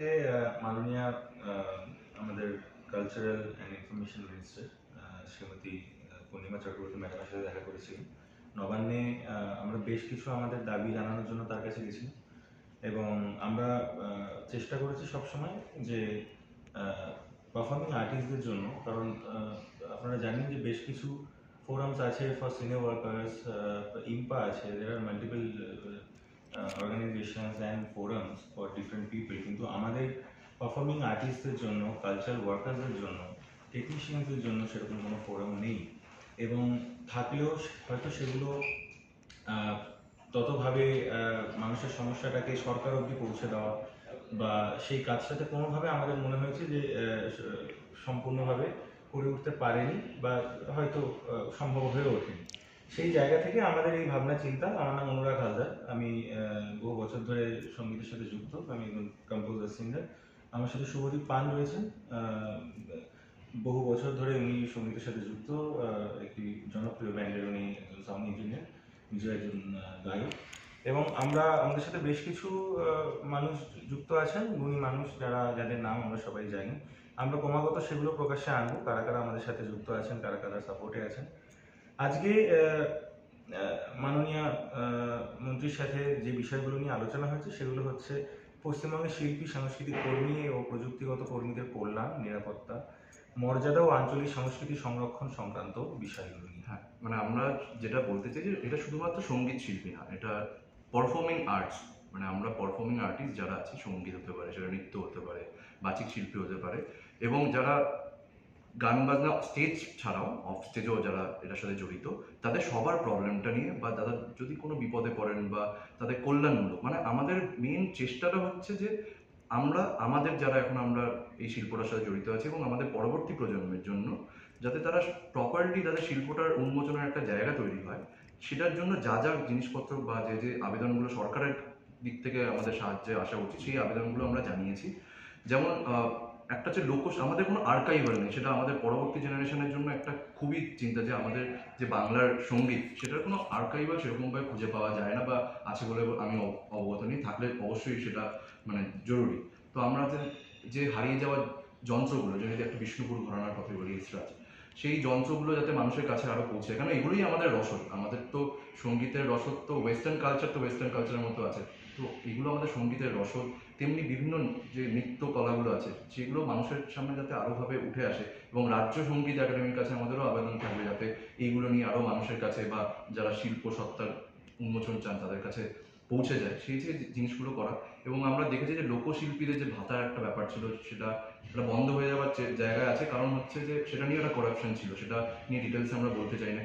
এ মাননীয় আমাদের cultural and information minister Shrimati Purnima Chakraborty ম্যাডামের সাথে দেখা করেছিলাম। নবান্নে আমরা বেশ কিছু আমাদের দাবি জানানোর জন্য তার কাছে গেছি এবং আমরা চেষ্টা করেছি সবসময় যে পারফর্মিং আর্টিস্টদের জন্য, কারণ আপনারা জানেন যে বেশ কিছু ফোরামস আছে ফর সিনিয়র ওয়ার্কার্স, ইম্পা আছে, দের আর multiple organizations and forums for different people, কিন্তু আমাদের পারফর্মিং আর্টিস্টদের জন্য, কালচারাল ওয়ার্কারদের জন্য, টেকনিশিয়ানদের জন্য সেরকম কোনো ফোরাম নেই এবং থাকলেও হয়তো সেগুলো ততভাবে মানুষের সমস্যাটাকে সরকার অবধি পৌঁছে দেওয়া বা সেই কাজটাতে কোনোভাবে আমাদের মনে হয়েছে যে সম্পূর্ণভাবে করে উঠতে পারেনি বা হয়তো সম্ভব হয়ে ওঠেনি। সেই জায়গা থেকে আমাদের এই ভাবনা চিন্তা। আমার নাম অনুরাগ হালদার, আমি বহু বছর ধরে সঙ্গীতের সাথে যুক্ত, আমি একজন কম্পোজার সিঙ্গার। আমার সাথে শুভদীপ পান রয়েছেন, বহু বছর ধরে উনি সঙ্গীতের সাথে যুক্ত, একটি জনপ্রিয় ব্যান্ডের উনি একজন সাউন্ড ইঞ্জিনিয়ার, নিজের একজন গায়ক। এবং আমাদের সাথে বেশ কিছু মানুষ যুক্ত আছেন, গুণী মানুষ যাদের নাম আমরা সবাই জানি। আমরা ক্রমাগত সেগুলো প্রকাশ্যে আনবো, কারা কারা আমাদের সাথে যুক্ত আছেন, কারা কারা সাপোর্টে আছেন। আজকে মাননীয় মন্ত্রীর সাথে যে বিষয়গুলো নিয়ে আলোচনা হয়েছে সেগুলো হচ্ছে পশ্চিমবঙ্গের শিল্পী, সাংস্কৃতিক কর্মী ও প্রযুক্তিগত কর্মীদের কল্যাণ, নিরাপত্তা, মর্যাদা ও আঞ্চলিক সংস্কৃতি সংরক্ষণ সংক্রান্ত বিষয়গুলো নিয়ে। হ্যাঁ, মানে আমরা যেটা বলতে চাই যে এটা শুধুমাত্র সঙ্গীত শিল্পী না, এটা পারফর্মিং আর্টস। মানে আমরা পারফর্মিং আর্টিস্ট যারা আছি, সঙ্গীত হতে পারে, সেটা নৃত্য হতে পারে, বাচিক শিল্পী হতে পারে, এবং যারা গান বাজনা স্টেজ ছাড়াও অফ স্টেজেও যারা এটার সাথে জড়িত, তাদের সবার প্রবলেমটা নিয়ে বা তাদের যদি কোনো বিপদে পড়েন বা তাদের কল্যাণমূলক, মানে আমাদের মেন চেষ্টাটা হচ্ছে যে আমাদের যারা এখন আমরা এই শিল্পটার সাথে জড়িত আছি এবং আমাদের পরবর্তী প্রজন্মের জন্য যাতে তারা প্রপারলি তাদের শিল্পটার উন্মোচনের একটা জায়গা তৈরি হয়, সেটার জন্য যা যা জিনিসপত্র বা যে যে আবেদনগুলো সরকারের দিক থেকে আমাদের সাহায্যে আসা উচিত, সেই আবেদনগুলো আমরা জানিয়েছি। যেমন একটা হচ্ছে আমাদের কোনো আর্কাইভাল নেই, সেটা আমাদের পরবর্তী জেনারেশনের জন্য একটা খুবই চিন্তা যে আমাদের যে বাংলার সঙ্গীত, সেটার কোনো আর্কাইভাল সেরকমভাবে খুঁজে পাওয়া যায় না বা আছে বলে আমি অবগত নেই, থাকলে অবশ্যই সেটা মানে জরুরি। তো আমরা যে হারিয়ে যাওয়া যন্ত্রগুলো, যদি একটা বিষ্ণুপুর ঘরানার কথা বলি, ইসরাজ, সেই যন্ত্রগুলো যাতে মানুষের কাছে আরও পৌঁছে, কেন এগুলোই আমাদের রসদ। আমাদের তো সঙ্গীতের রসদ, তো ওয়েস্টার্ন কালচার তো ওয়েস্টার্ন কালচারের মতো আছে, তো এগুলো আমাদের সঙ্গীতের রসদ। তেমনি বিভিন্ন যে নৃত্য কলাগুলো আছে, সেগুলো মানুষের সামনে যাতে আরোভাবে উঠে আসে, এবং রাজ্য সঙ্গীত একাডেমির কাছে আমাদেরও আবেদন থাকবে যাতে এইগুলো নিয়ে আরও মানুষের কাছে বা যারা শিল্প সত্তার উন্মোচন চান তাদের কাছে পৌঁছে যায়, সেই যে জিনিসগুলো করা। এবং আমরা দেখেছি যে লোকশিল্পীদের যে ভাতার একটা ব্যাপার ছিল, সেটা বন্ধ হয়ে যাওয়ার জায়গায় আছে, কারণ হচ্ছে যে সেটা নিয়ে একটা করাপশন ছিল, সেটা নিয়ে ডিটেলস আমরা বলতে চাই না।